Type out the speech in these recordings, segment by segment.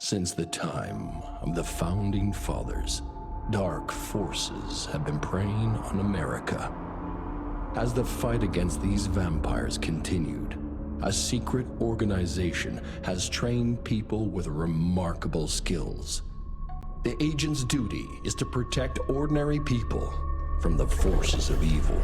Since the time of the Founding Fathers, dark forces have been preying on America. As the fight against these vampires continued, a secret organization has trained people with remarkable skills. The agent's duty is to protect ordinary people from the forces of evil.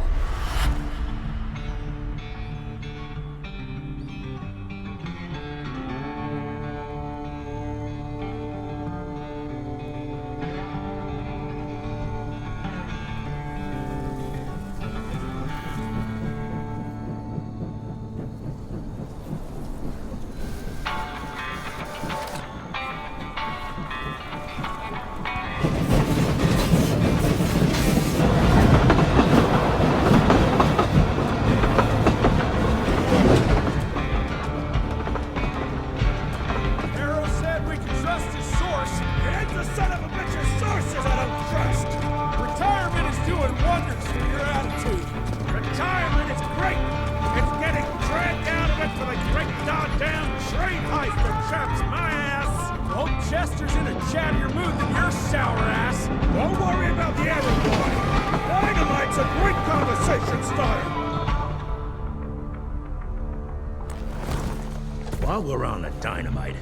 While we're on the dynamite,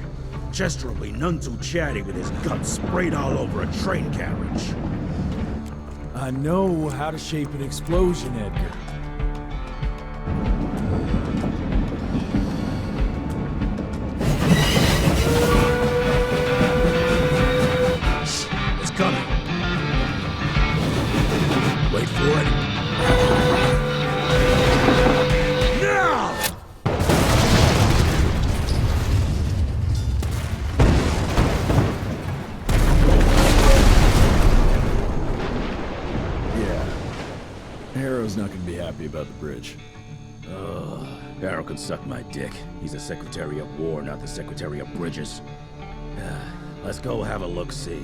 Chester will be none too chatty with his guts sprayed all over a train carriage. I know how to shape an explosion, Edgar. It's coming. Wait for it. Harrow's not gonna be happy about the bridge. Harrow can suck my dick. He's the Secretary of War, not the Secretary of Bridges. Let's go have a look-see.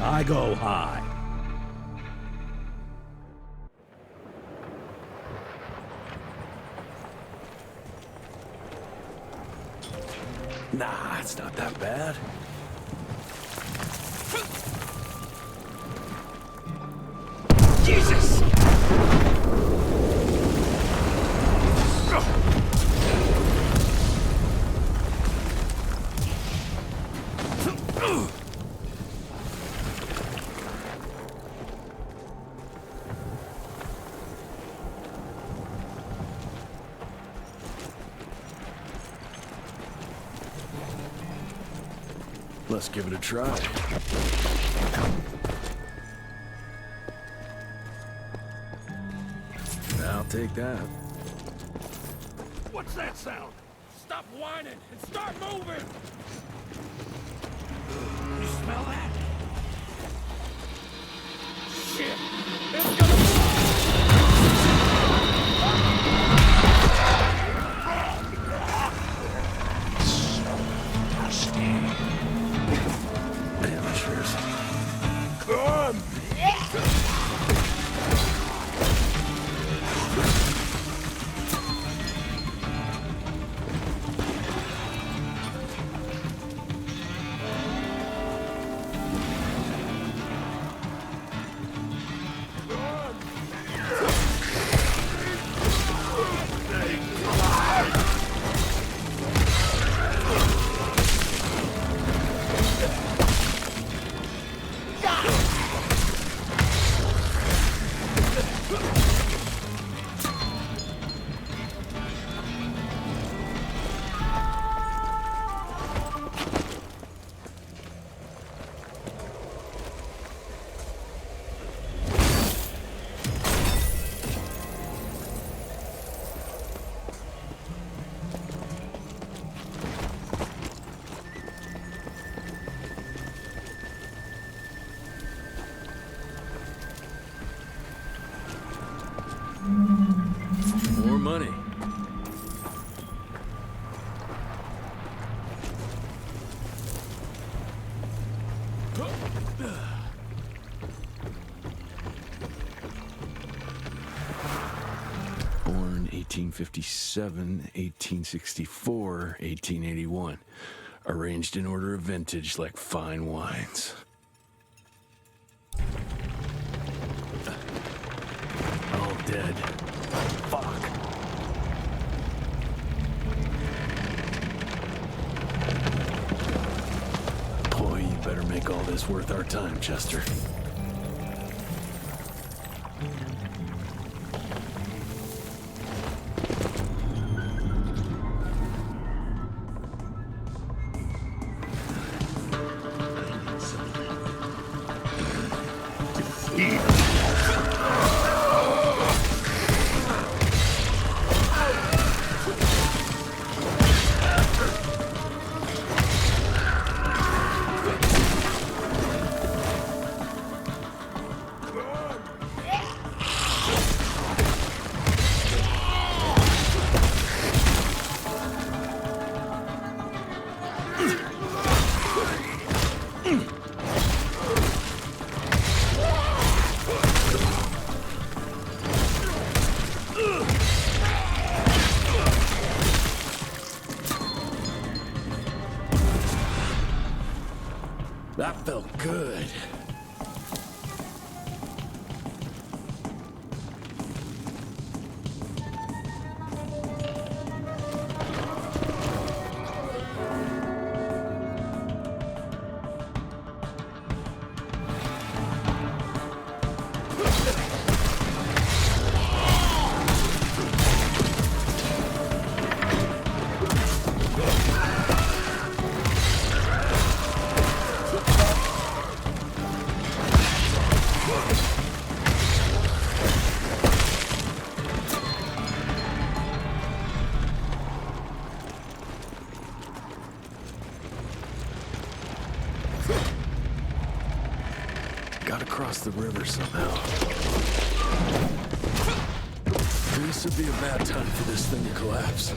I go high. Nah, it's not that bad. Jesus! Let's give it a try. I'll take that. What's that sound? Stop whining and start moving! You smell that? Shit! It's gonna Amateurs. come! More money. Born 1857, 1864, 1881. arranged in order of vintage like fine wines. All dead. Fuck. Boy, you better make all this worth our time, Chester. That felt good. Gotta cross the river somehow. This would be a bad time for this thing to collapse.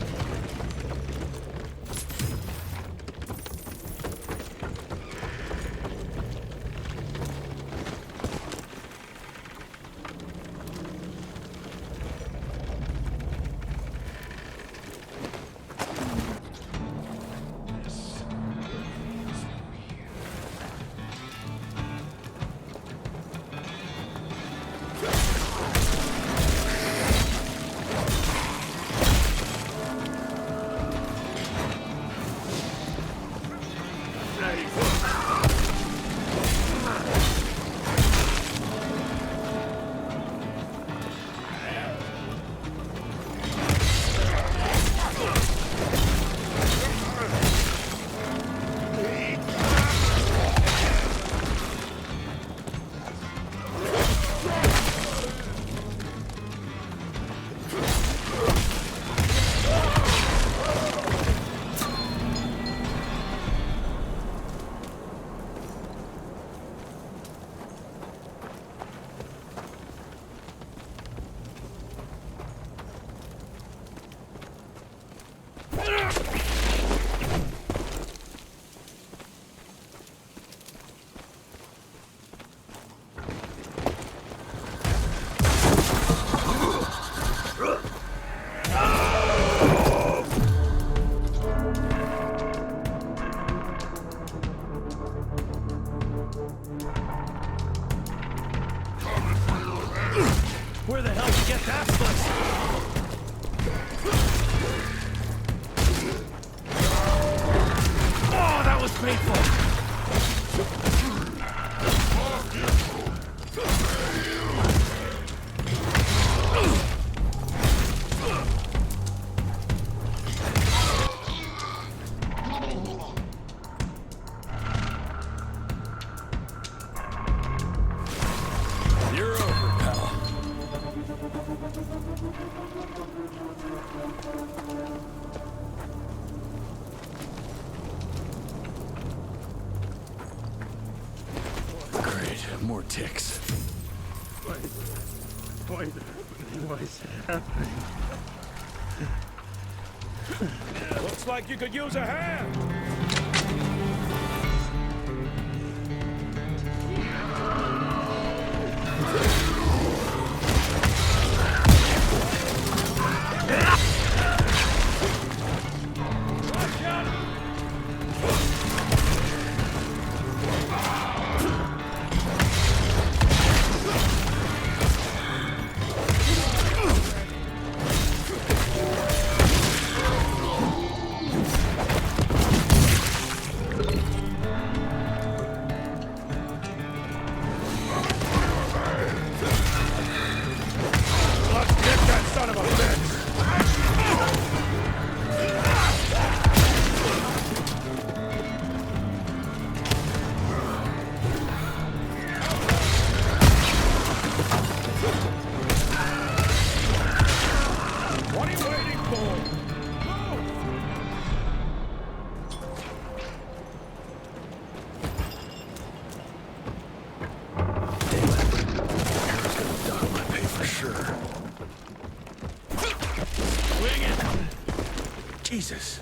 Where the hell did you get that place? Oh, that was painful! You're over, pal. Great, more ticks. What's happening? Looks like you could use a hand! Jesus.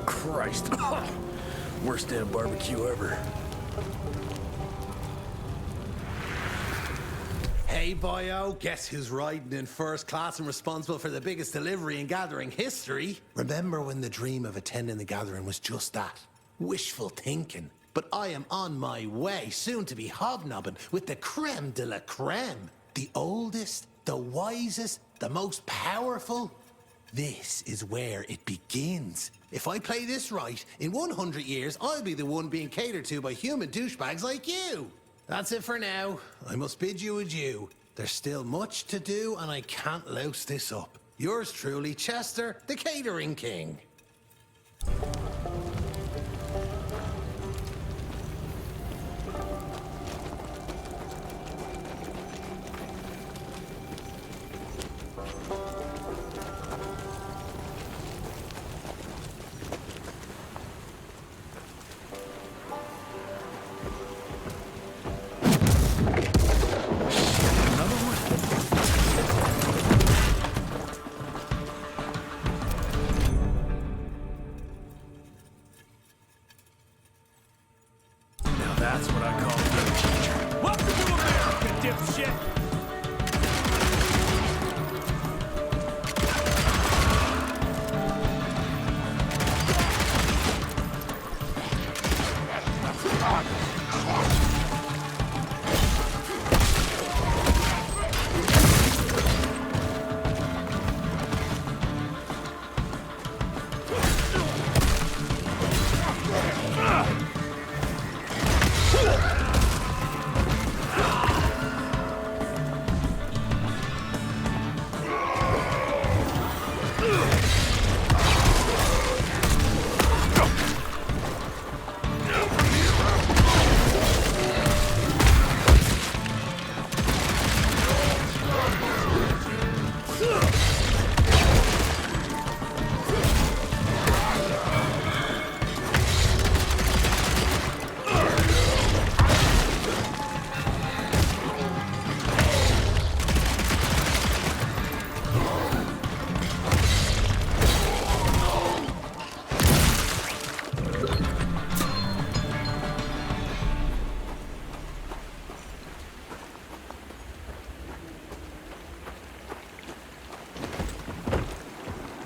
Christ. Worst damn barbecue ever. Hey, boyo, guess who's riding in first class and responsible for the biggest delivery in gathering history? Remember when the dream of attending the gathering was just that? Wishful thinking. But I am on my way, soon to be hobnobbing with the creme de la creme. The oldest, the wisest, the most powerful. This is where it begins. If I play this right, in 100 years, I'll be the one being catered to by human douchebags like you. That's it for now. I must bid you adieu. There's still much to do, and I can't louse this up. Yours truly, Chester, the Catering King. That's what I call good. Welcome to America, dipshit!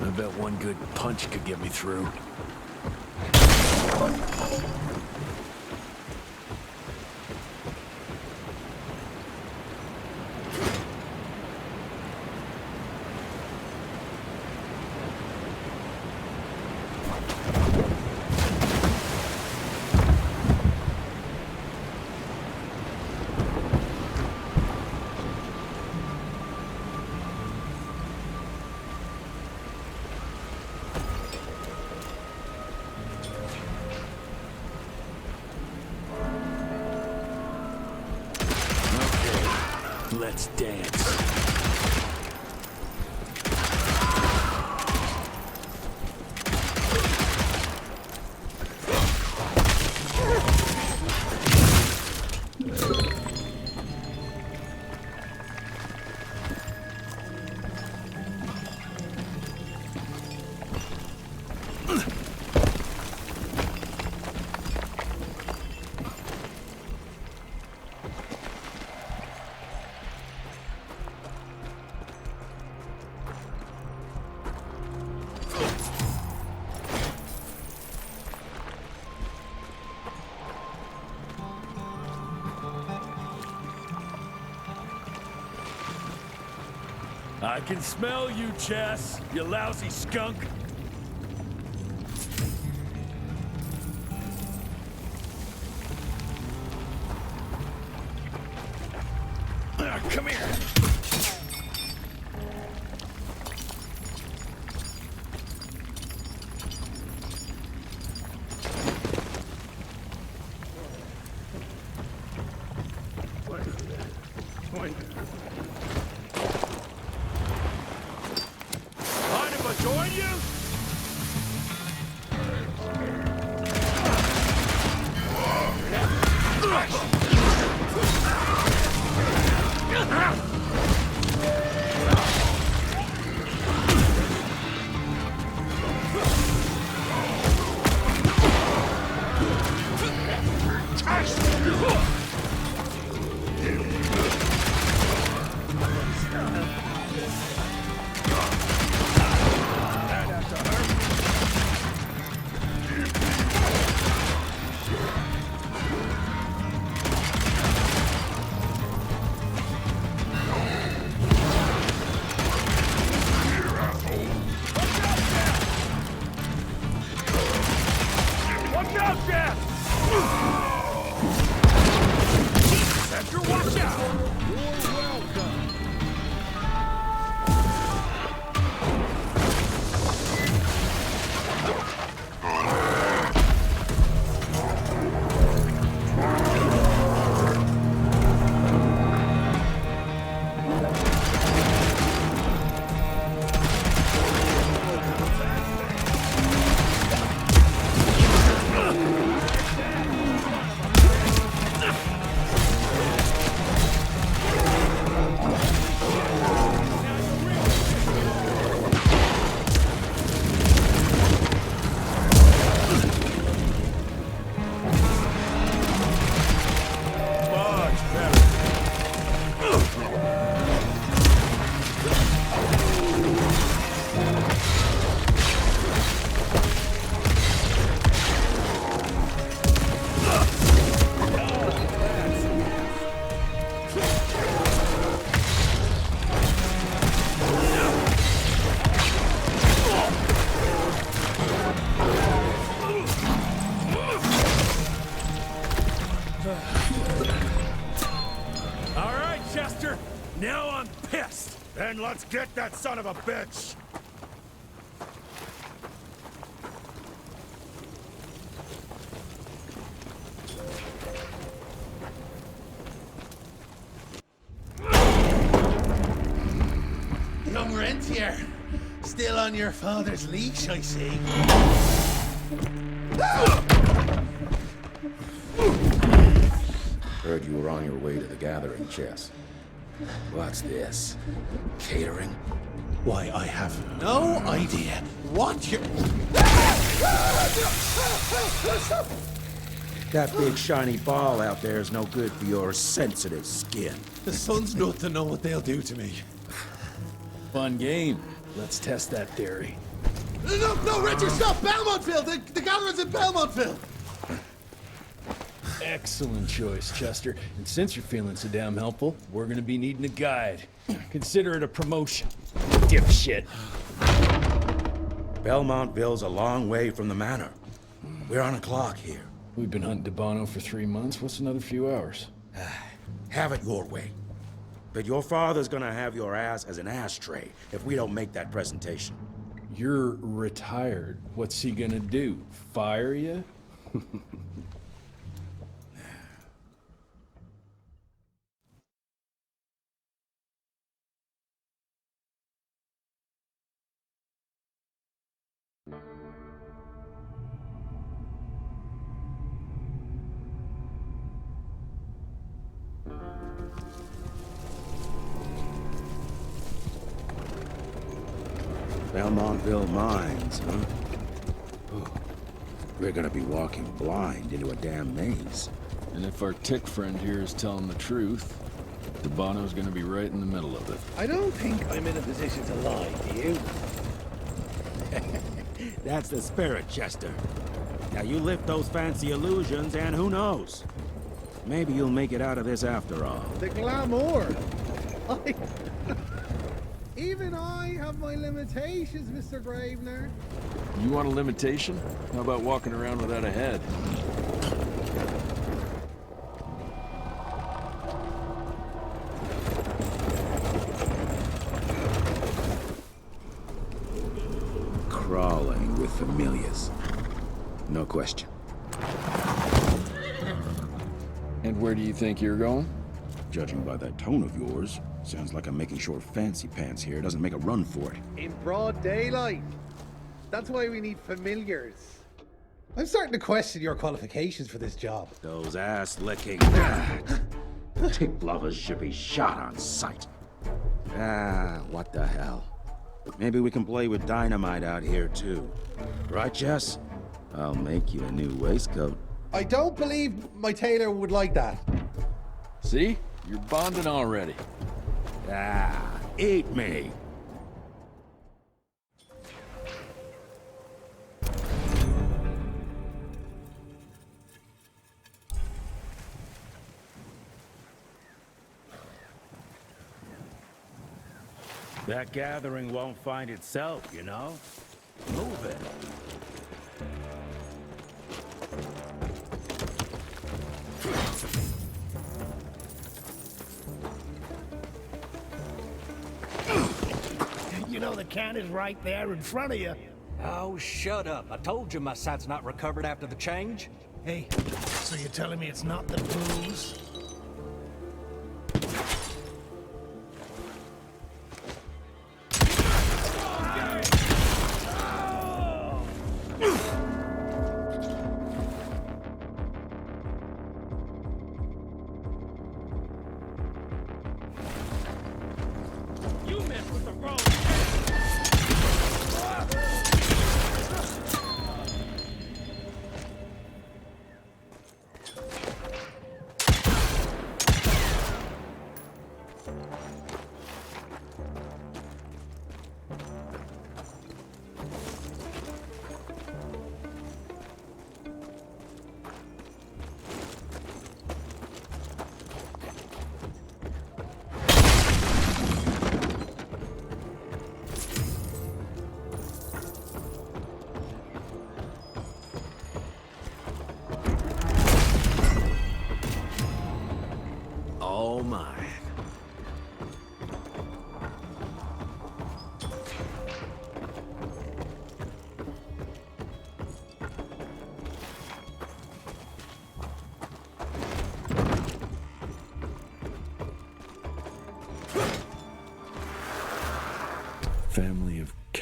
I bet one good punch could get me through. Let's dance. I can smell you, Chess, you lousy skunk. Come here. Join you? then let's get that son of a bitch! Young rentier, still on your father's leash, I see. Heard you were on your way to the gathering, Chess. What's this? Catering? Why, I have no idea what you're... That big shiny ball out there is no good for your sensitive skin. The sun's not to know what they'll do to me. Fun game. Let's test that theory. No, Richard, stop! Belmontville! The gathering's in Belmontville! Excellent choice, Chester. And since you're feeling so damn helpful, we're gonna be needing a guide. Consider it a promotion. Dipshit. Belmontville's a long way from the manor. We're on a clock here. We've been hunting DeBono for 3 months. What's another few hours? Have it your way. But your father's gonna have your ass as an ashtray if we don't make that presentation. You're retired. What's he gonna do? Fire you? Belmontville Mines, huh? Ooh. We're gonna be walking blind into a damn maze. And if our tick friend here is telling the truth, DeBono's gonna be right in the middle of it. I don't think I'm in a position to lie, do you? That's the spirit, Chester. Now you lift those fancy illusions and who knows? Maybe you'll make it out of this after all. The glamour! Even I have my limitations, Mr. Gravener. You want a limitation? How about walking around without a head? Crawling with familiars. No question. And where do you think you're going? Judging by that tone of yours, sounds like I'm making sure Fancy Pants here doesn't make a run for it. In broad daylight. That's why we need familiars. I'm starting to question your qualifications for this job. Those ass-licking tick lovers should be shot on sight. What the hell? Maybe we can play with dynamite out here, too. Right, Jess? I'll make you a new waistcoat. I don't believe my tailor would like that. See? You're bonding already. Eat me! That gathering won't find itself, you know? Move it. You know the can is right there in front of you. Oh, shut up. I told you my sight's not recovered after the change. Hey, so you're telling me it's not the booze? You messed with the wrong...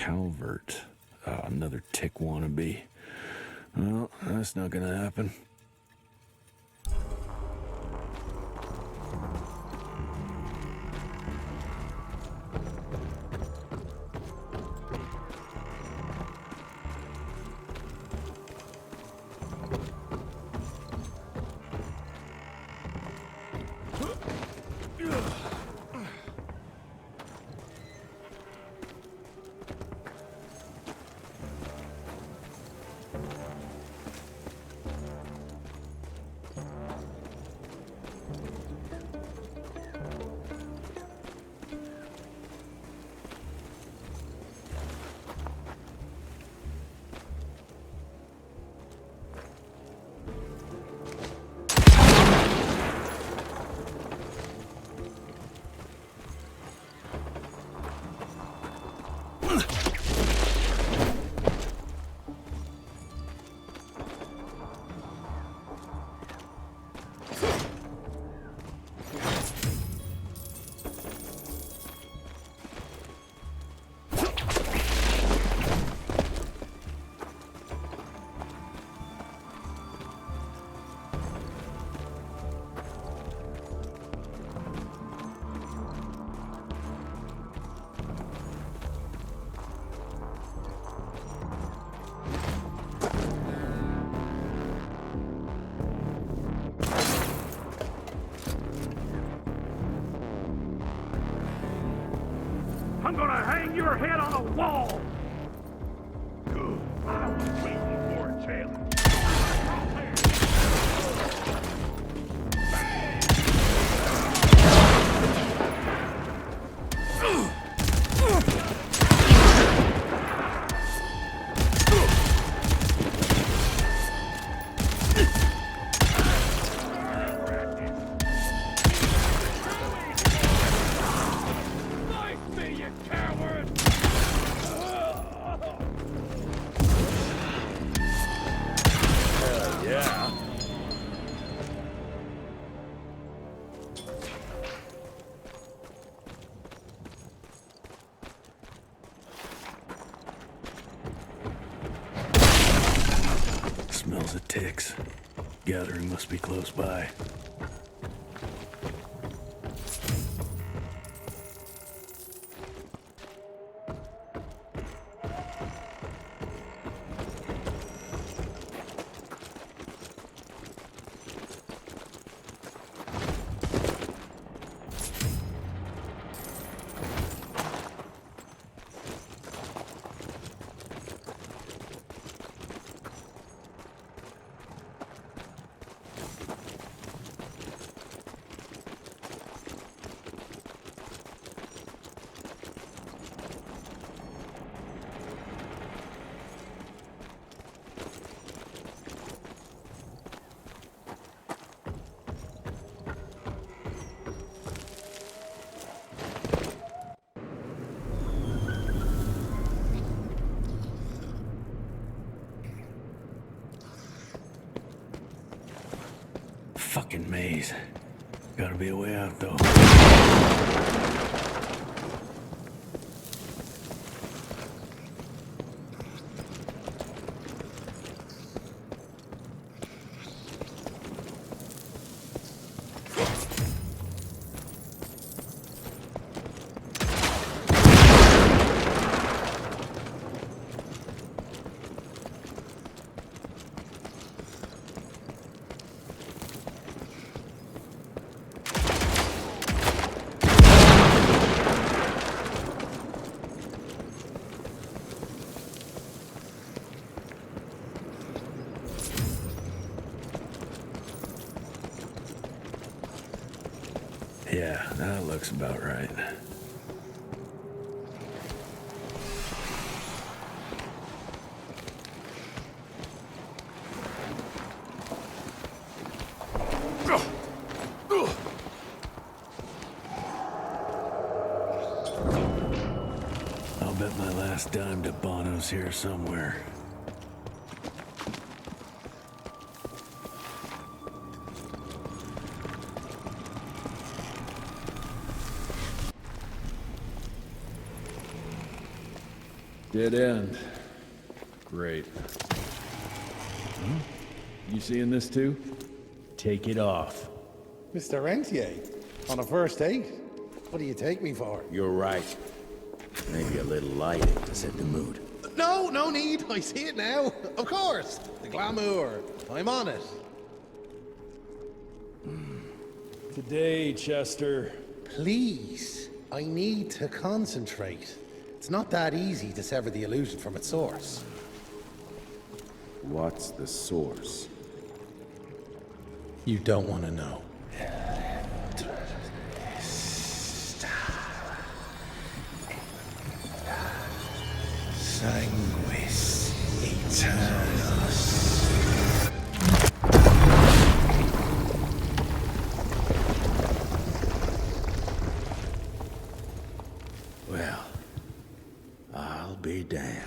Calvert. Another tick wannabe. Well, that's not gonna happen. I'm gonna hang your head on a wall! I was waiting for it, Taylor. Smells of ticks. Gathering must be close by. Fucking maze. Gotta be a way out, though. Yeah, that looks about right. I'll bet my last dime to Bono's here somewhere. Dead end. Great. You seeing this too? Take it off. Mr. Rentier, on a first date? What do you take me for? You're right. Maybe a little lighting to set the mood. No, no need. I see it now. Of course. The glamour. I'm on it. Today, Chester. Please, I need to concentrate. It's not that easy to sever the illusion from its source. What's the source? You don't want to know. Sanguis Eternus. Well, I'll be damned.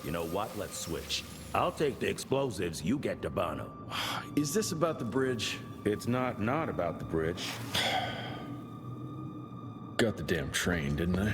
You know what? Let's switch. I'll take the explosives, you get the Bono. Is this about the bridge? It's not about the bridge. Got the damn train, didn't I?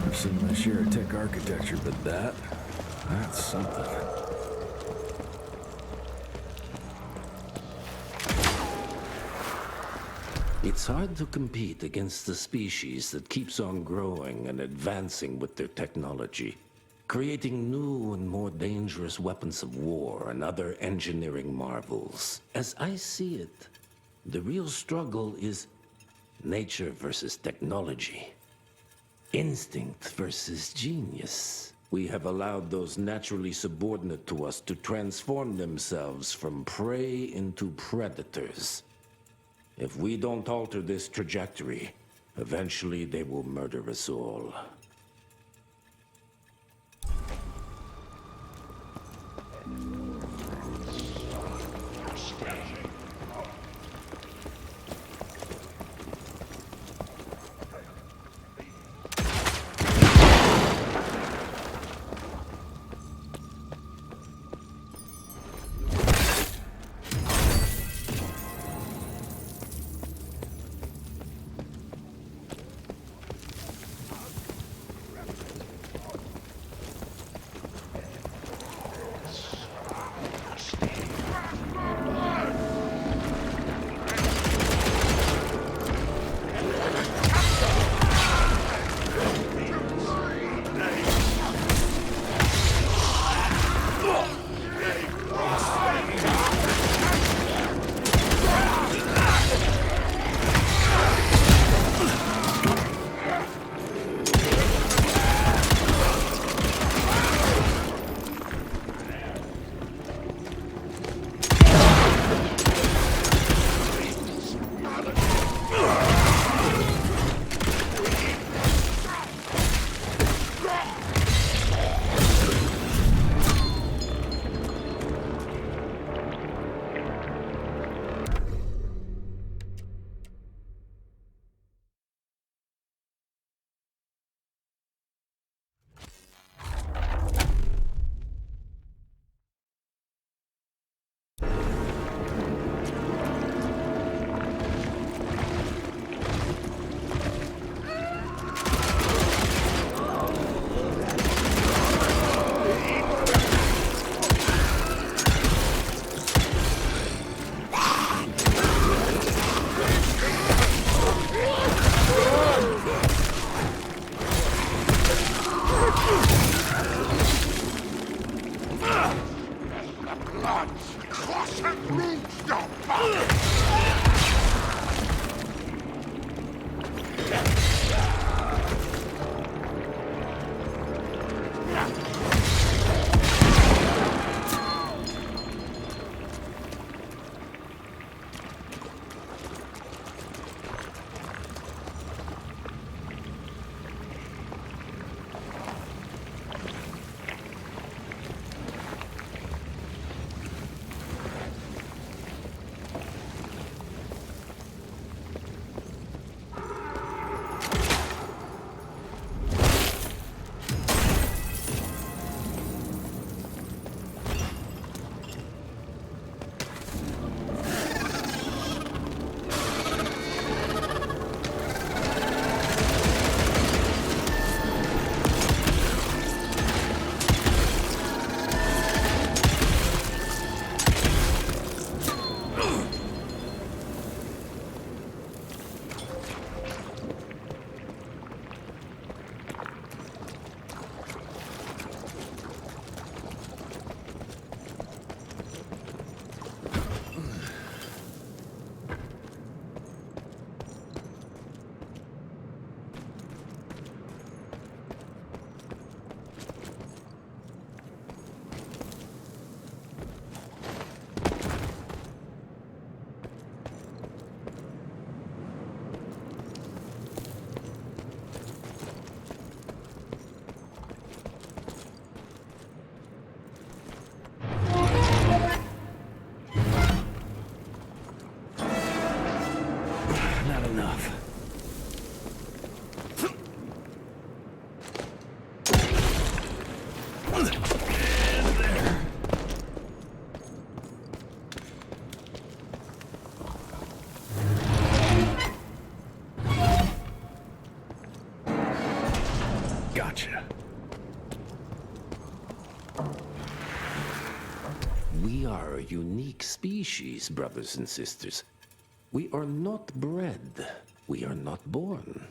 I've seen my share of tech architecture, but that's something. It's hard to compete against the species that keeps on growing and advancing with their technology, creating new and more dangerous weapons of war and other engineering marvels. As I see it, the real struggle is nature versus technology. Instinct versus genius. We have allowed those naturally subordinate to us to transform themselves from prey into predators. If we don't alter this trajectory, eventually they will murder us all. Gotcha. We are a unique species, brothers and sisters. We are not bred. We are not born.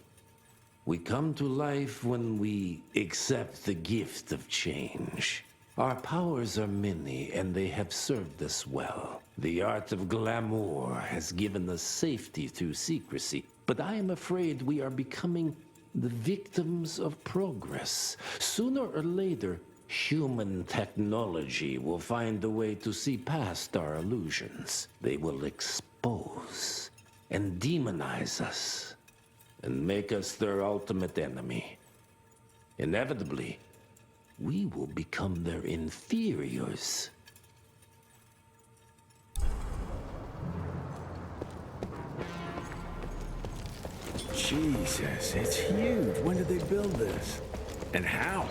We come to life when we accept the gift of change. Our powers are many, and they have served us well. The art of glamour has given us safety through secrecy, but I am afraid we are becoming the victims of progress. Sooner or later, human technology will find a way to see past our illusions. They will expose and demonize us and make us their ultimate enemy. Inevitably, we will become their inferiors. Jesus, it's huge. When did they build this? And how?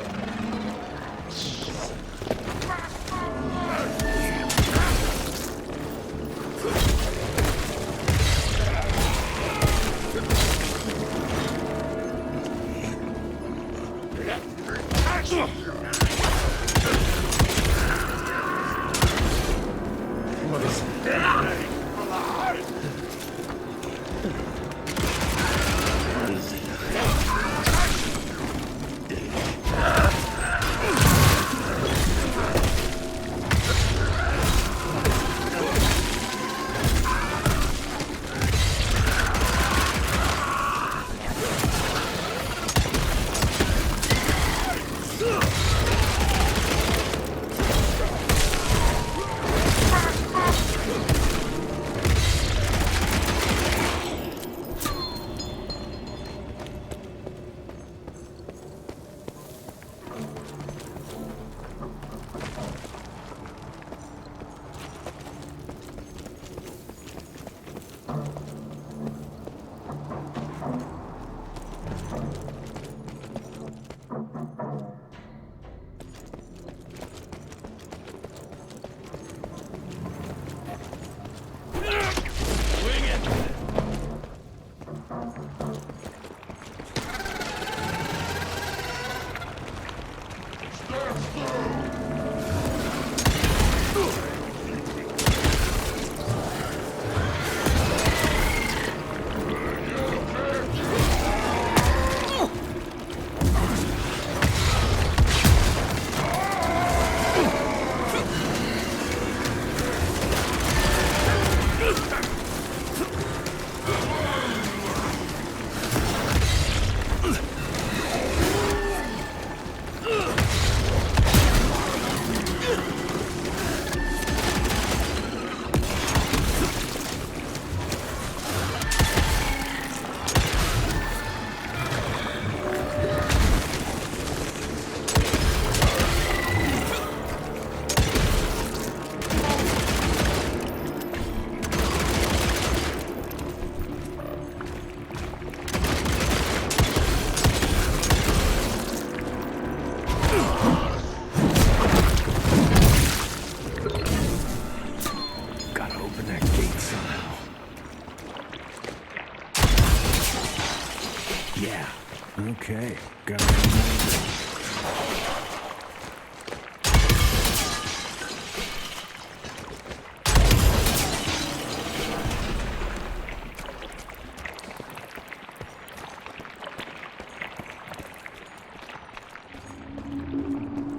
Okay, got it.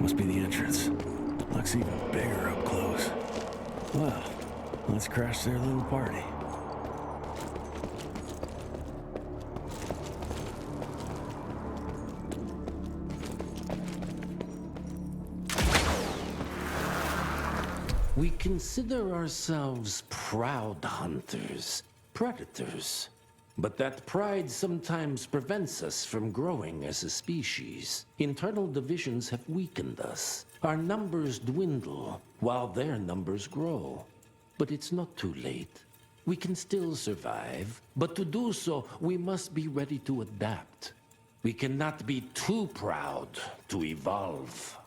Must be the entrance. Looks even bigger up close. Well, let's crash their little party. We consider ourselves proud hunters, predators. But that pride sometimes prevents us from growing as a species. Internal divisions have weakened us. Our numbers dwindle while their numbers grow. But it's not too late. We can still survive, but to do so, we must be ready to adapt. We cannot be too proud to evolve.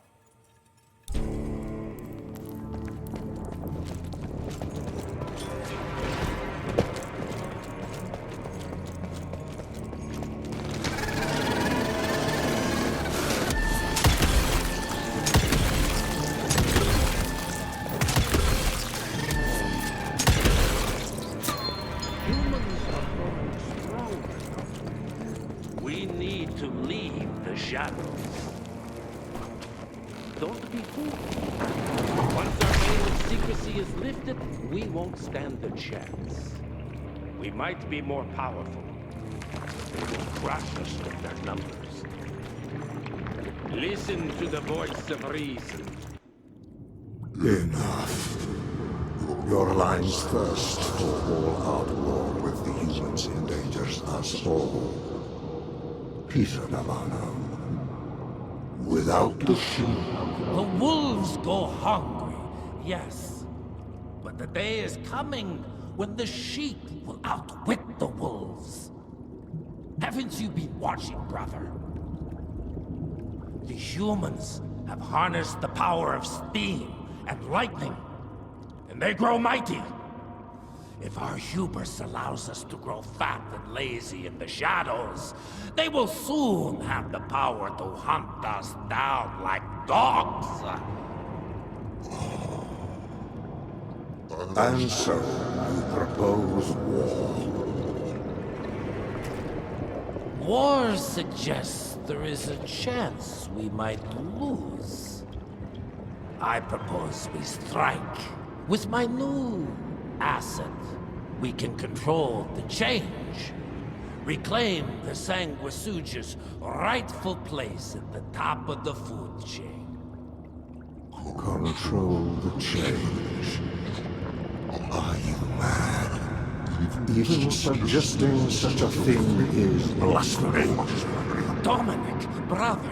Don't be fooled. Once our veil of secrecy is lifted, we won't stand a chance. We might be more powerful, but they will crush us with their numbers. Listen to the voice of reason. Enough. Your line's thirst for all-out war with the humans endangers us all. Peter Navano. Without the sheep. The wolves go hungry, yes. But the day is coming when the sheep will outwit the wolves. Haven't you been watching, brother? The humans have harnessed the power of steam and lightning, and they grow mighty. If our hubris allows us to grow fat and lazy in the shadows, they will soon have the power to hunt us down like dogs. And so, you propose war. War suggests there is a chance we might lose. I propose we strike. With my new asset, we can control the change. Reclaim the Sanguisuja's rightful place at the top of the food chain. Control the change. Are you mad? Even suggesting such a thing is blasphemy. Dominic, brother,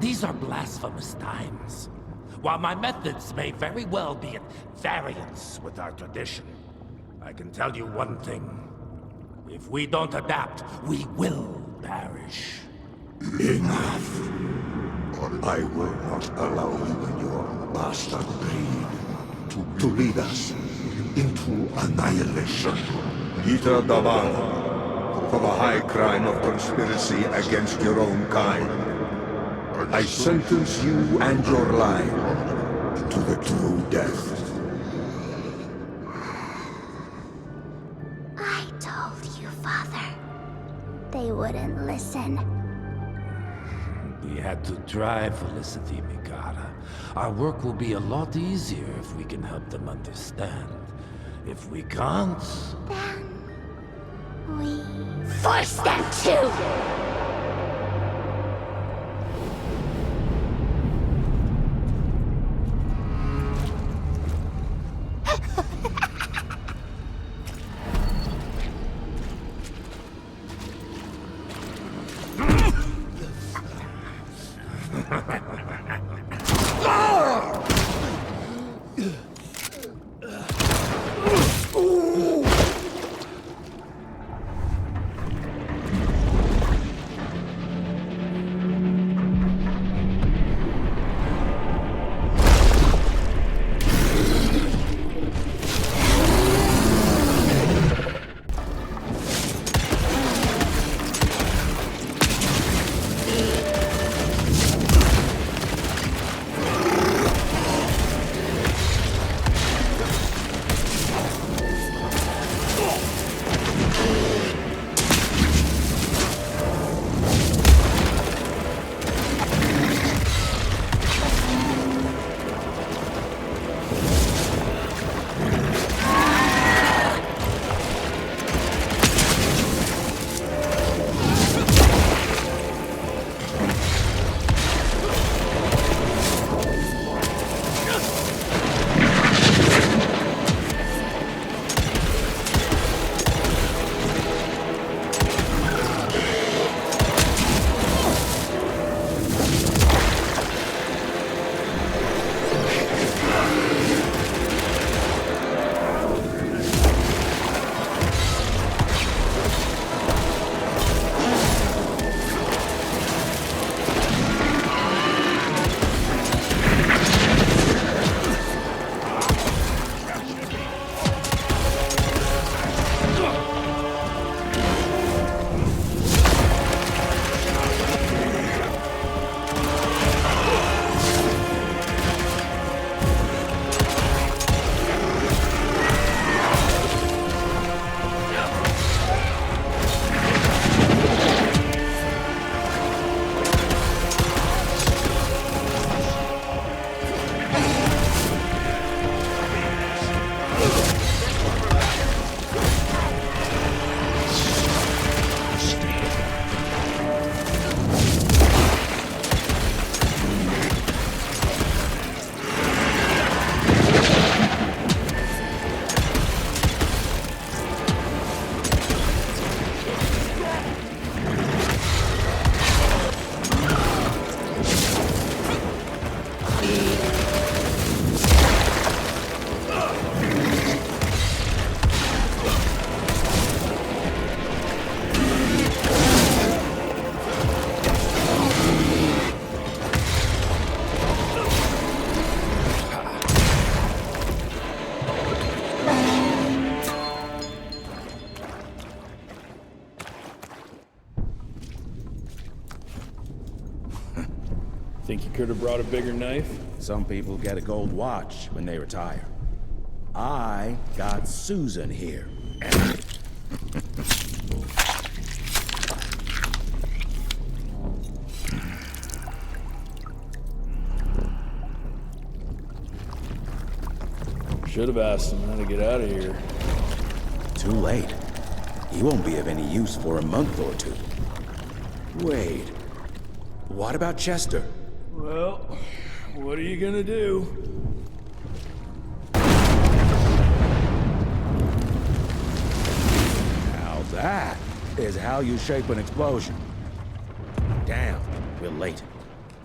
these are blasphemous times. While my methods may very well be at variance with our tradition, I can tell you one thing. If we don't adapt, we will perish. Enough. I will not allow you and your bastard breed to lead us into annihilation. Peter Davano, for the high crime of conspiracy against your own kind, I sentence you and your line to the true death. I told you, Father. They wouldn't listen. We had to try, Felicity Mikata. Our work will be a lot easier if we can help them understand. If we can't... Then... we... force them to! Think you could have brought a bigger knife? Some people get a gold watch when they retire. I got Susan here. Should have asked him how to get out of here. Too late. He won't be of any use for a month or two. Wait. What about Chester? Well, what are you gonna do? Now that is how you shape an explosion. Damn, we're late.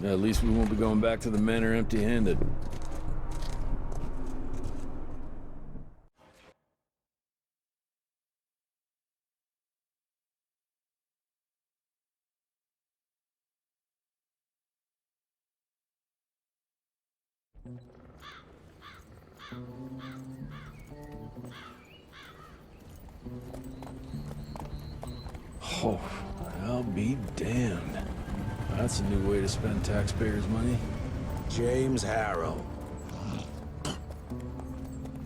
At least we won't be going back to the manor empty-handed. Oh, I'll be damned. That's a new way to spend taxpayers' money. James Harrow.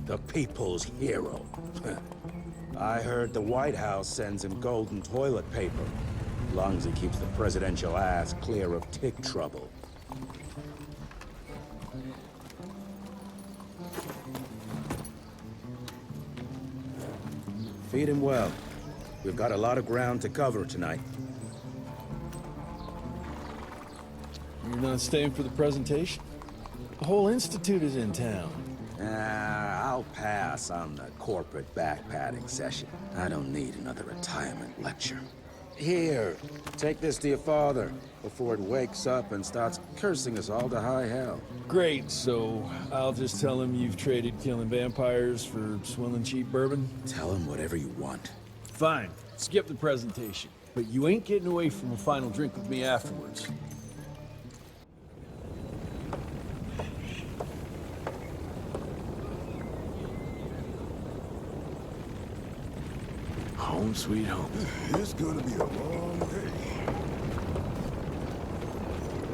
The people's hero. I heard the White House sends him golden toilet paper. As long as he keeps the presidential ass clear of tick trouble. Feed him well. We've got a lot of ground to cover tonight. You're not staying for the presentation? The whole institute is in town. I'll pass on the corporate backpatting session. I don't need another retirement lecture. Here, take this to your father before it wakes up and starts cursing us all to high hell. Great, so I'll just tell him you've traded killing vampires for swilling cheap bourbon? Tell him whatever you want. Fine, skip the presentation. But you ain't getting away from a final drink with me afterwards. Home sweet home. It's gonna be a long day.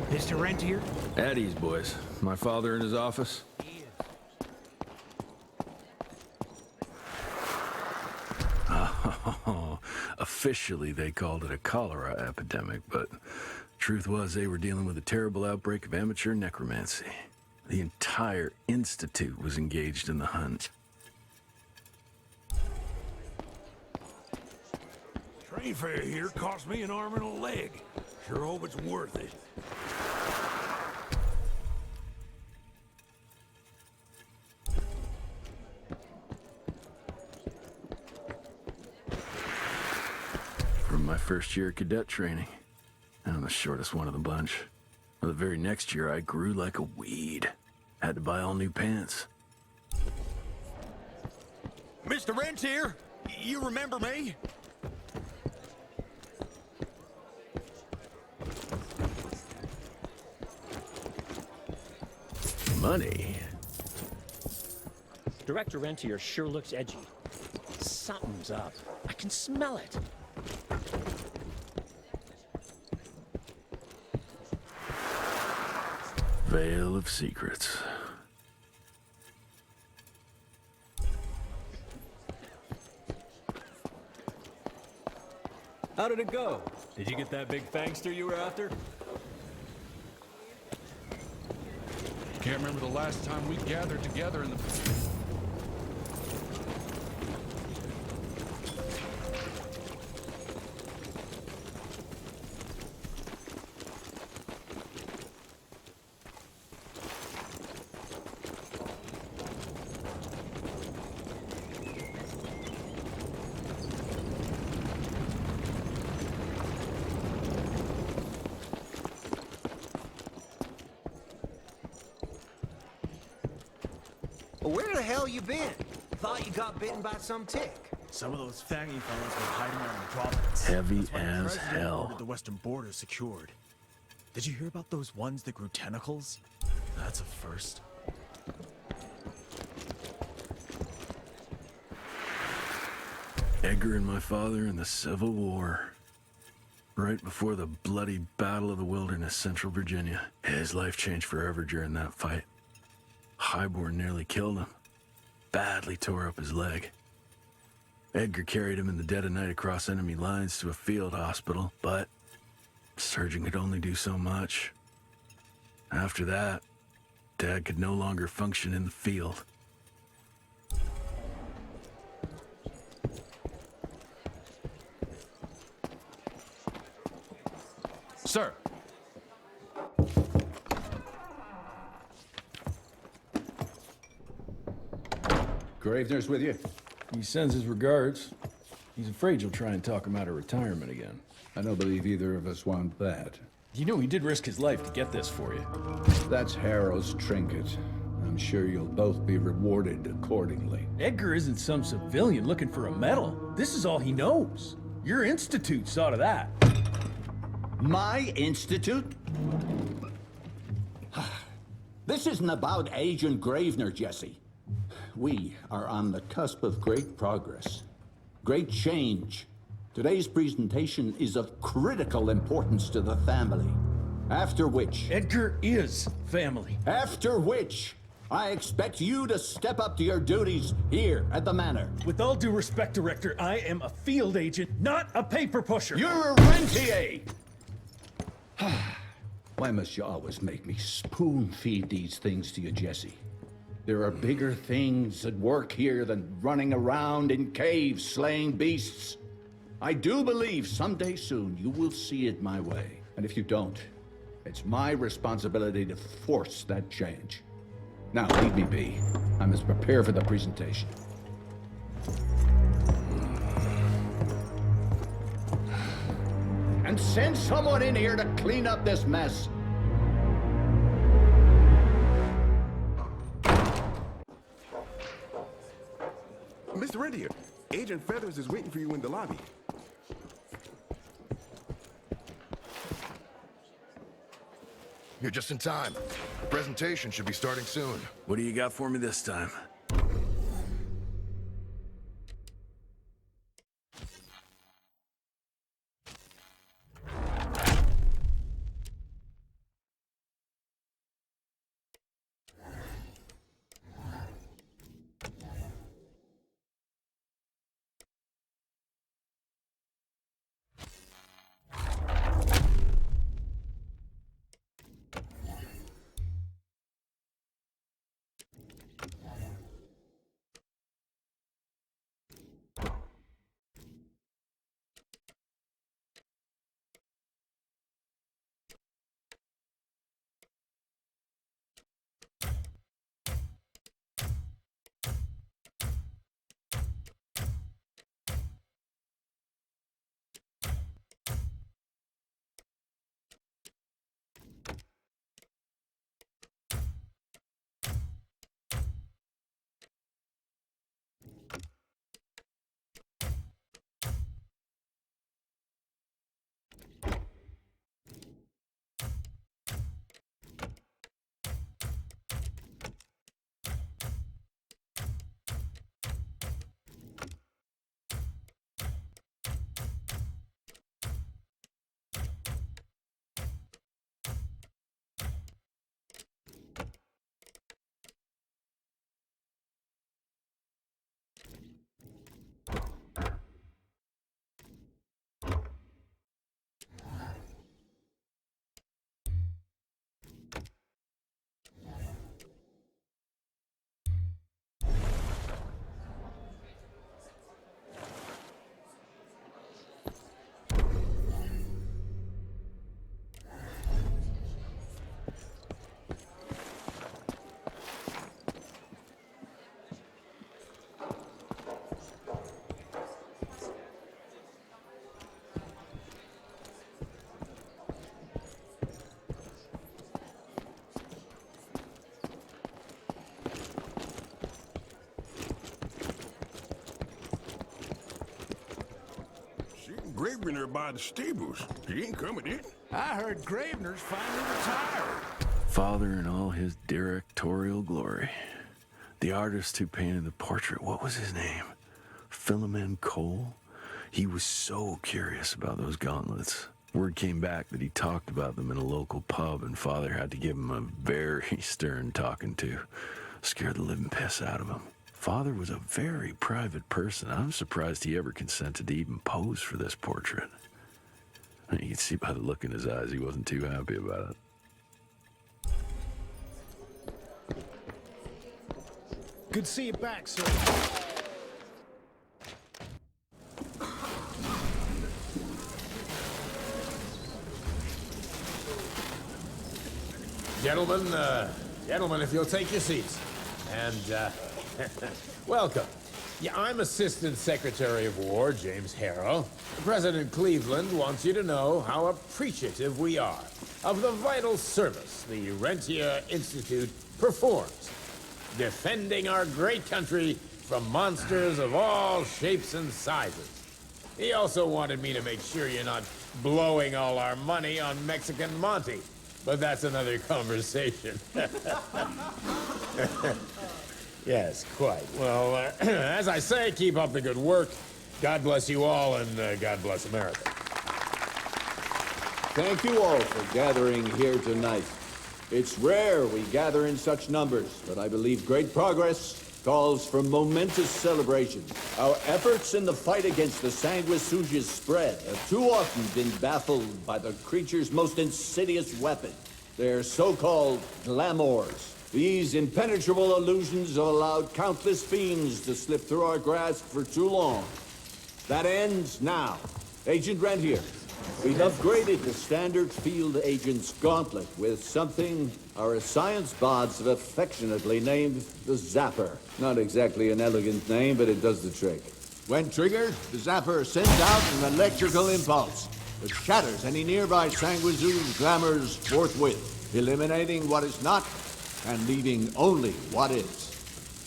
Mr. Rentier? At ease, boys. My father in his office. Oh, officially they called it a cholera epidemic, but truth was they were dealing with a terrible outbreak of amateur necromancy. The entire institute was engaged in the hunt. Train fare here cost me an arm and a leg. Sure hope it's worth it. From my first year of cadet training, I'm the shortest one of the bunch. Well, the very next year, I grew like a weed. Had to buy all new pants. Mr. Rentier, you remember me? Money? Director Rentier sure looks edgy. Something's up. I can smell it. Veil of secrets. How did it go? Did you get that big fangster you were after? Can't remember the last time we gathered together in the... Where the hell you been? Thought you got bitten by some tick. Some of those fangy fellas were hiding out in the province. Heavy That's why the as president hell. ordered the western border secured. Did you hear about those ones that grew tentacles? That's a first. Edgar and my father in the Civil War. right before the bloody Battle of the Wilderness, Central Virginia. His life changed forever during that fight. Highborn nearly killed him. Badly tore up his leg. Edgar carried him in the dead of night across enemy lines to a field hospital, but the surgeon could only do so much. After that, Dad could no longer function in the field. Sir! Gravener's with you? He sends his regards. He's afraid you'll try and talk him out of retirement again. I don't believe either of us want that. You know he did risk his life to get this for you. That's Harrow's trinket. I'm sure you'll both be rewarded accordingly. Edgar isn't some civilian looking for a medal. This is all he knows. Your institute saw to that. My institute? This isn't about Agent Gravener, Jesse. We are on the cusp of great progress, great change. Today's presentation is of critical importance to the family. After which... Edgar is family. After which, I expect you to step up to your duties here at the Manor. With all due respect, Director, I am a field agent, not a paper pusher. You're a rentier! Why must you always make me spoon-feed these things to you, Jesse? There are bigger things at work here than running around in caves slaying beasts. I do believe someday soon you will see it my way. And if you don't, it's my responsibility to force that change. Now, leave me be. I must prepare for the presentation. And send someone in here to clean up this mess. Mr. Rentier, Agent Feathers is waiting for you in the lobby. You're just in time. The presentation should be starting soon. What do you got for me this time? Gravener by the stables. He ain't coming in. I heard Gravener's finally retired. Father in all his directorial glory. The artist who painted the portrait, what was his name? Philomen Cole? He was so curious about those gauntlets. Word came back that he talked about them in a local pub, and Father had to give him a very stern talking to. Scared the living piss out of him. Father was a very private person. I'm surprised he ever consented to even pose for this portrait. You can see by the look in his eyes he wasn't too happy about it. Good to see you back, sir. Gentlemen, if you'll take your seats. And, welcome. Yeah, I'm Assistant Secretary of War, James Harrow. President Cleveland wants you to know how appreciative we are of the vital service the Rentia Institute performs, defending our great country from monsters of all shapes and sizes. He also wanted me to make sure you're not blowing all our money on Mexican Monty. But that's another conversation. Yes, quite. Well, as I say, keep up the good work. God bless you all, and God bless America. Thank you all for gathering here tonight. It's rare we gather in such numbers, but I believe great progress calls for momentous celebration. Our efforts in the fight against the sanguisuga's spread have too often been baffled by the creature's most insidious weapon, their so-called glamours. These impenetrable illusions have allowed countless fiends to slip through our grasp for too long. That ends now. Agent Rentier, we've upgraded the standard field agent's gauntlet with something our science bots have affectionately named the Zapper. Not exactly an elegant name, but it does the trick. When triggered, the Zapper sends out an electrical impulse that shatters any nearby sanguisuge glamours forthwith, eliminating what is not and leaving only what is.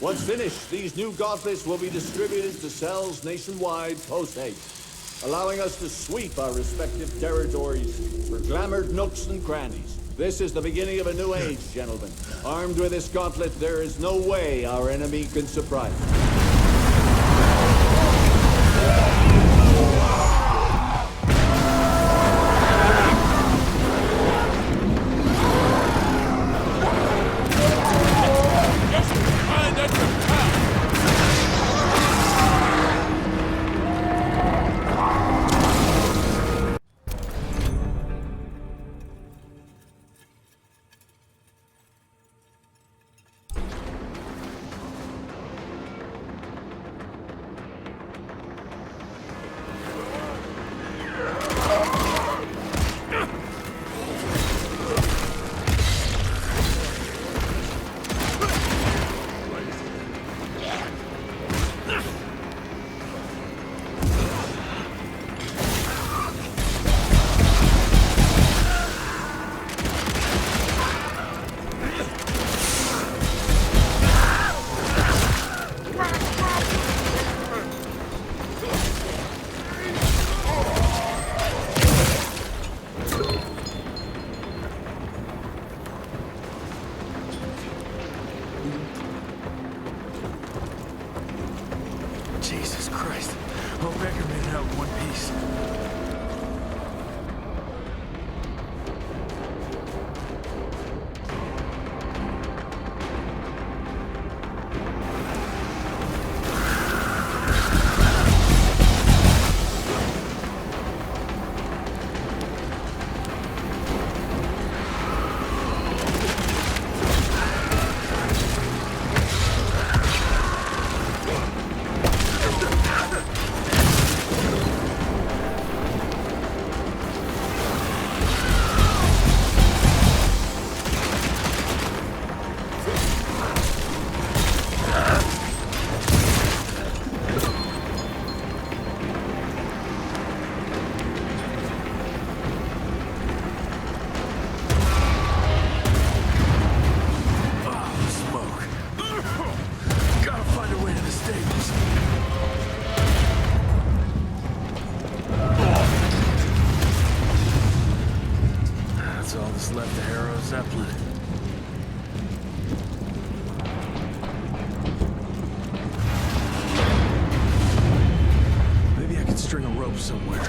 Once finished, these new gauntlets will be distributed to cells nationwide post-haste, allowing us to sweep our respective territories for glamoured nooks and crannies. This is the beginning of a new age, gentlemen. Armed with this gauntlet, there is no way our enemy can surprise us. Jesus Christ. Hope Becker made it out in one piece. Left the Harrow Zeppelin. Maybe I could string a rope somewhere.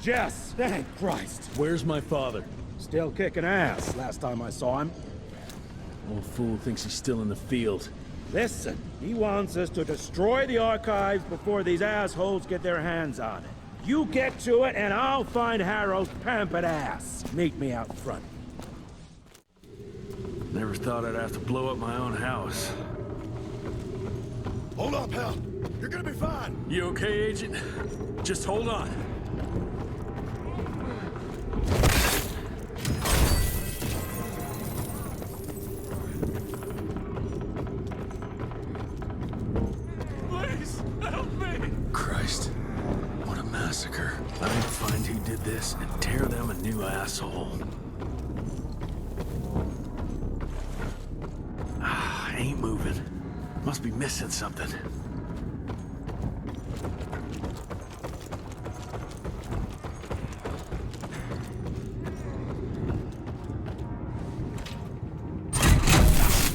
Jess! Thank Christ! Where's my father? Still kicking ass, last time I saw him. Old fool thinks he's still in the field. Listen, he wants us to destroy the archives before these assholes get their hands on it. You get to it, and I'll find Harrow's pampered ass. Meet me out front. Never thought I'd have to blow up my own house. Hold on, pal. You're gonna be fine. You okay, Agent? Just hold on. Please, help me! Christ, what a massacre. I need to find who did this and tear them a new asshole. Ain't moving. Must be missing something.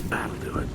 That'll do it.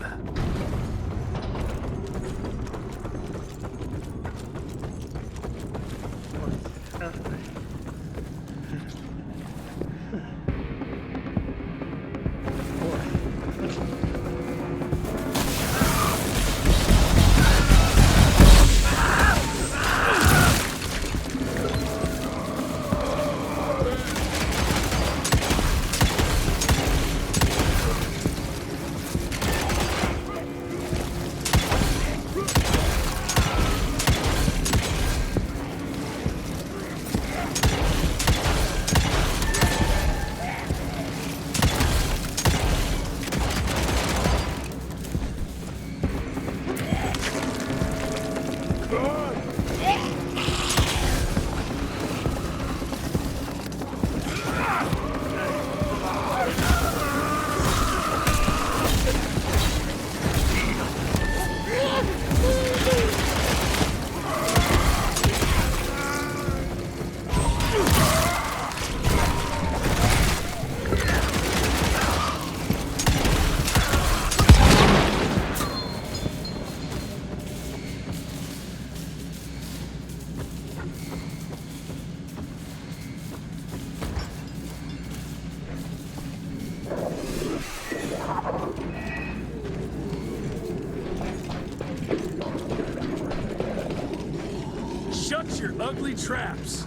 Shut your ugly traps!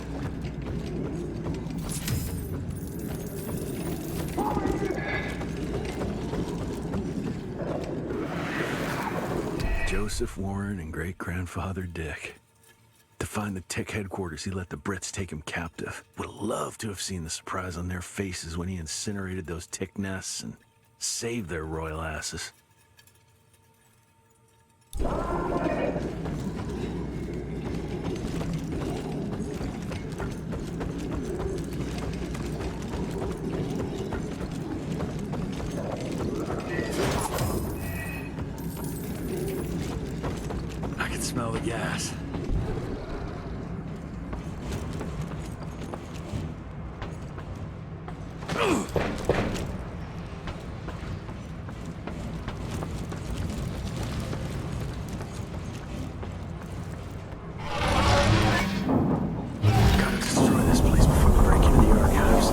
Joseph Warren and great-grandfather Dick. To find the Tick headquarters, he let the Brits take him captive. Would have loved to have seen the surprise on their faces when he incinerated those Tick nests and saved their royal asses. I can smell the gas. Gotta destroy this place before they break into the archives.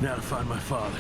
Now to find my father.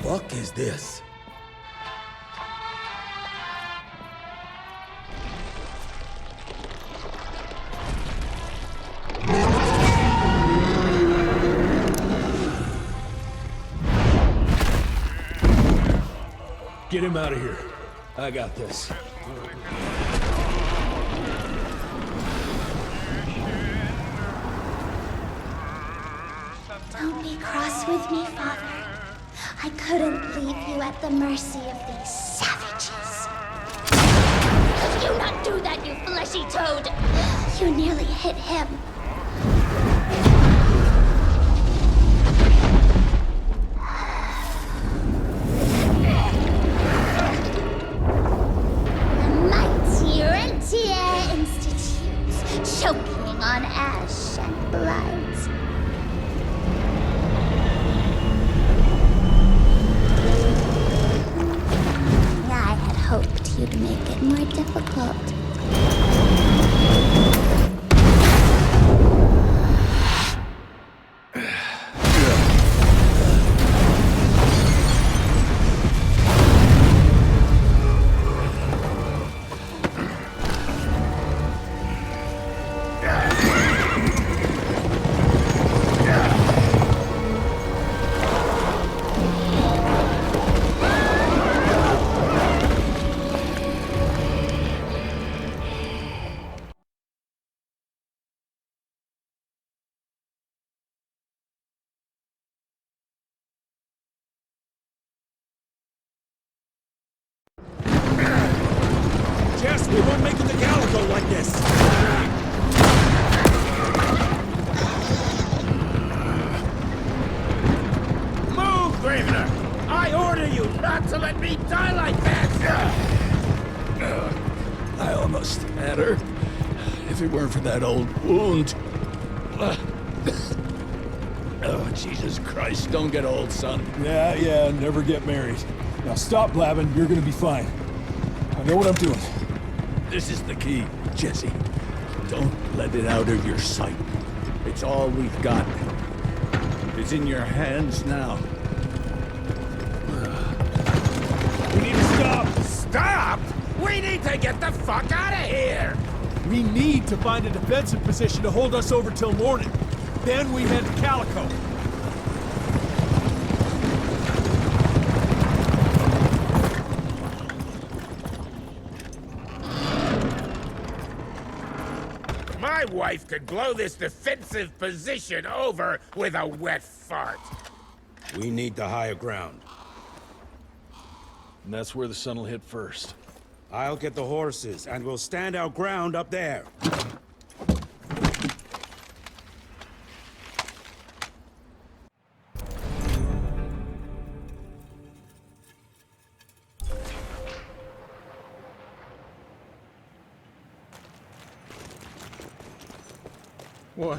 Fuck is this? Get him out of here. I got this. Don't be cross with me, Father. I couldn't leave you at the mercy of these savages. Could you not do that, you fleshy You nearly hit him. The mighty Rentier Institute, choking on ash and blood. I had hoped you'd make it more difficult. Jess, we weren't making the Calico like this! Move, Gravener! I order you not to let me die like that! I almost had her. If it weren't for that old wound. Oh, Jesus Christ, don't get old, son. Yeah, never get married. Now stop blabbing, you're gonna be fine. I know what I'm doing. This is the key, Jesse. Don't let it out of your sight. It's all we've got. It's in your hands now. We need to stop! Stop? We need to get the fuck out of here! We need to find a defensive position to hold us over till morning. Then we head to Calico. My wife could blow this defensive position over with a wet fart. We need the higher ground. And that's where the sun will hit first. I'll get the horses, and we'll stand our ground up there. What?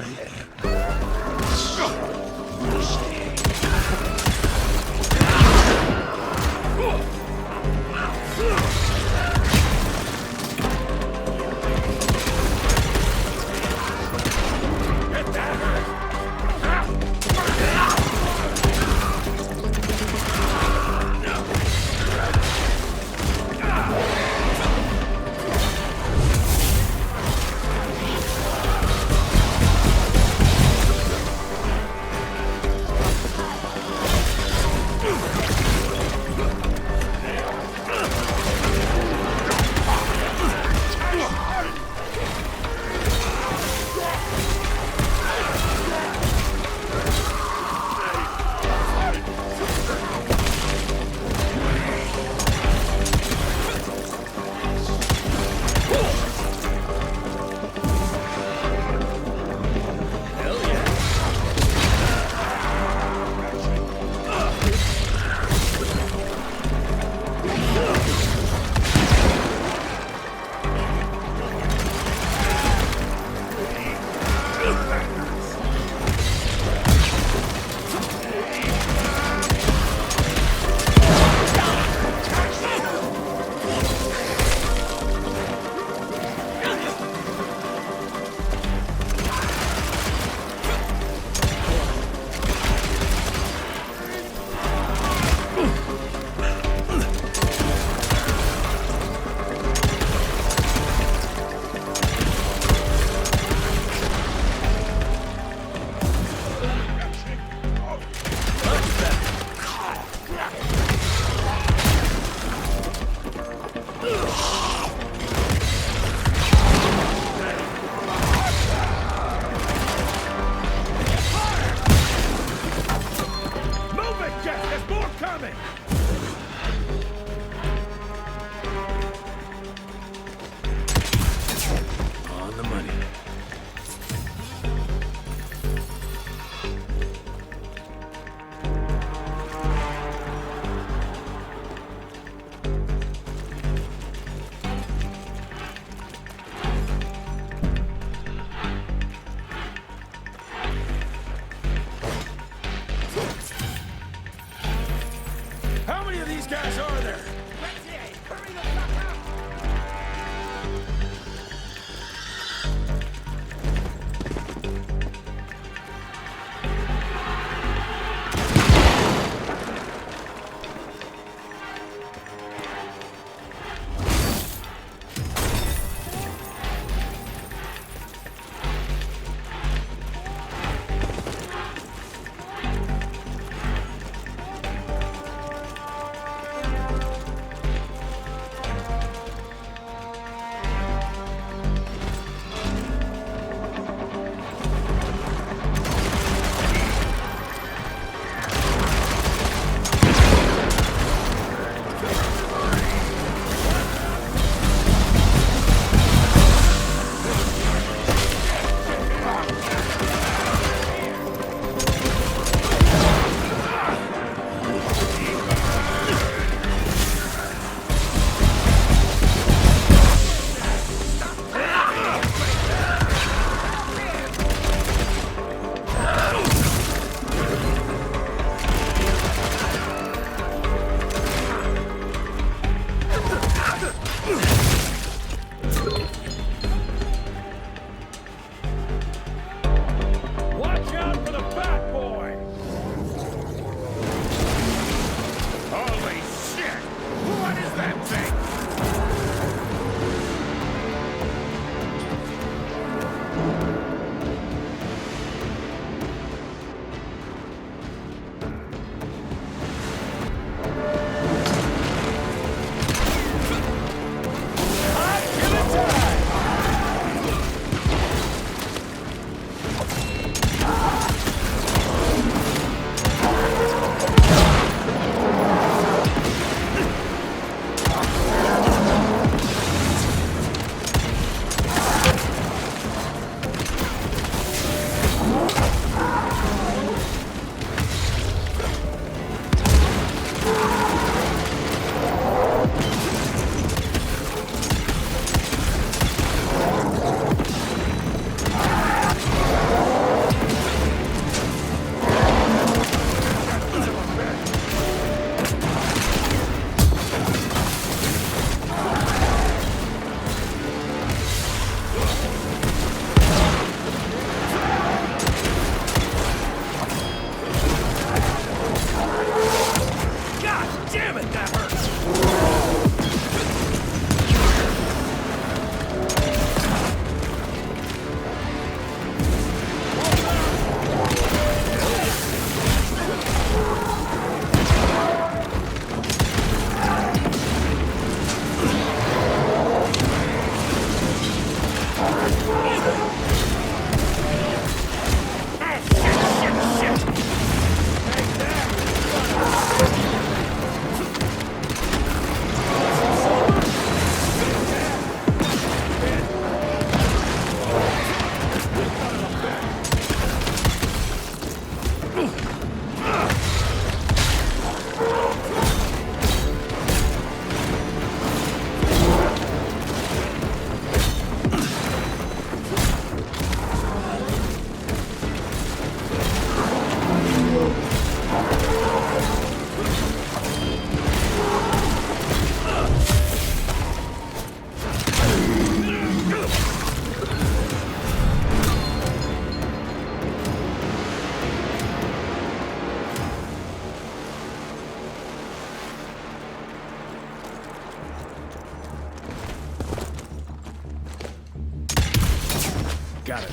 Got it.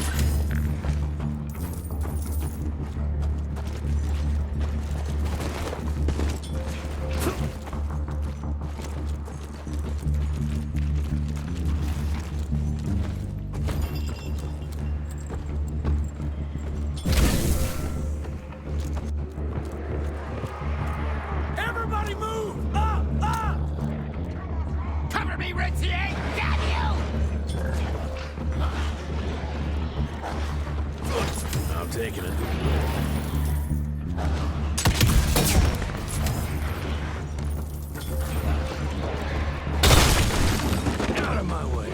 Everybody move! Up! Up! Cover me, Ritzy! Got you! I'm taking it. Out of my way.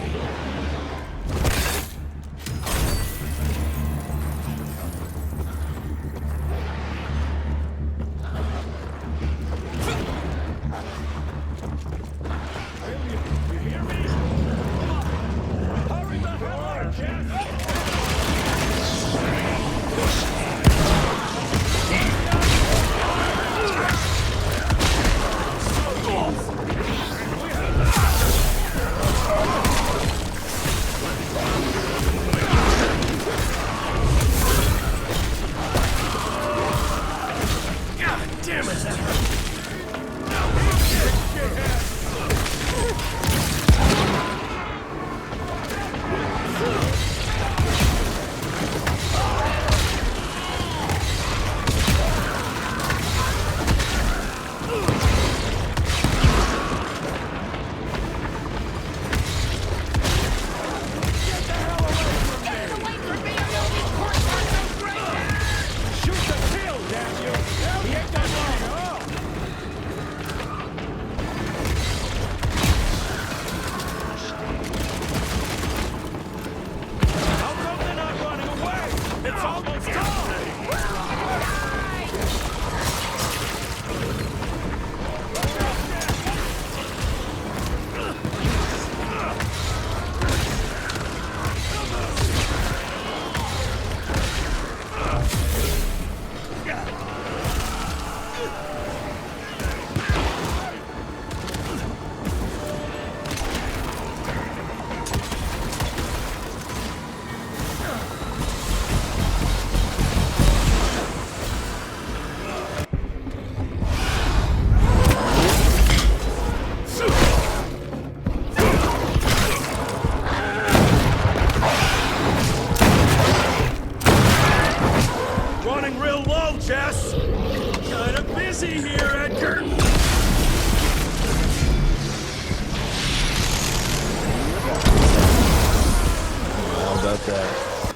that.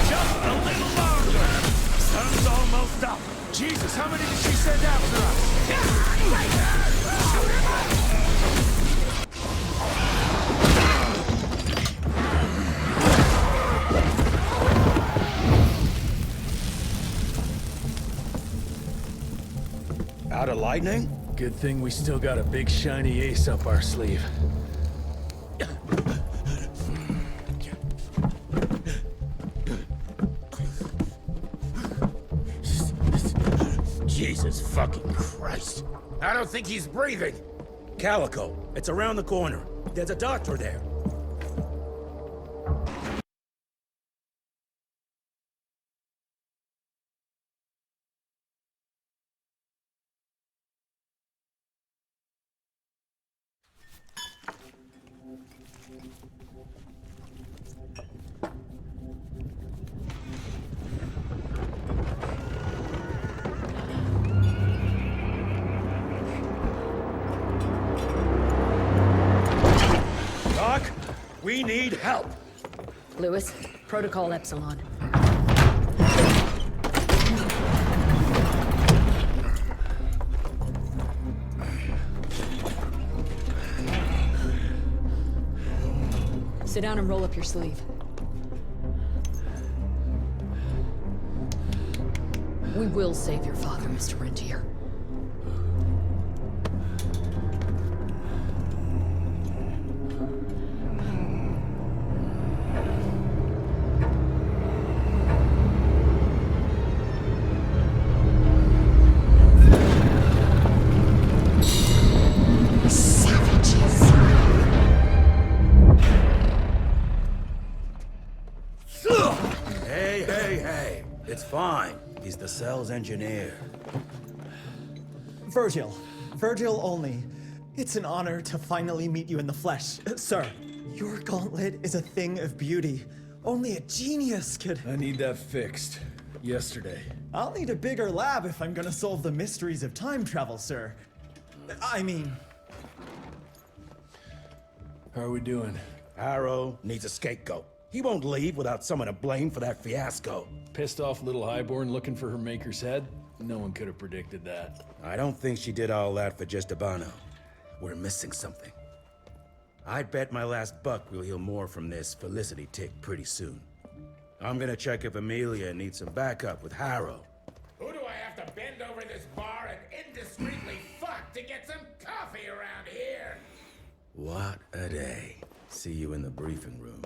Just a little longer! Sun's almost up! Jesus, how many did she send after us? Out of lightning? Good thing we still got a big shiny ace up our sleeve. Jesus fucking Christ. I don't think he's breathing. Calico, it's around the corner. There's a doctor there. Doc, we need help. Lewis, Protocol Epsilon. Sit down and roll up your sleeve. We will save your father, Mr. Rentier. Hey, it's fine. He's the cell's engineer. Virgil only. It's an honor to finally meet you in the flesh. Sir, your gauntlet is a thing of beauty. Only a genius could... I need that fixed. Yesterday. I'll need a bigger lab if I'm gonna solve the mysteries of time travel, sir. I mean... How are we doing? Harrow needs a scapegoat. He won't leave without someone to blame for that fiasco. Pissed off little highborn looking for her maker's head? No one could have predicted that. I don't think she did all that for just Abano. We're missing something. I'd bet my last buck we'll hear more from this Felicity tick pretty soon. I'm gonna check if Amelia needs some backup with Harrow. Who do I have to bend over this bar and indiscreetly fuck to get some coffee around here? What a day. See you in the briefing room.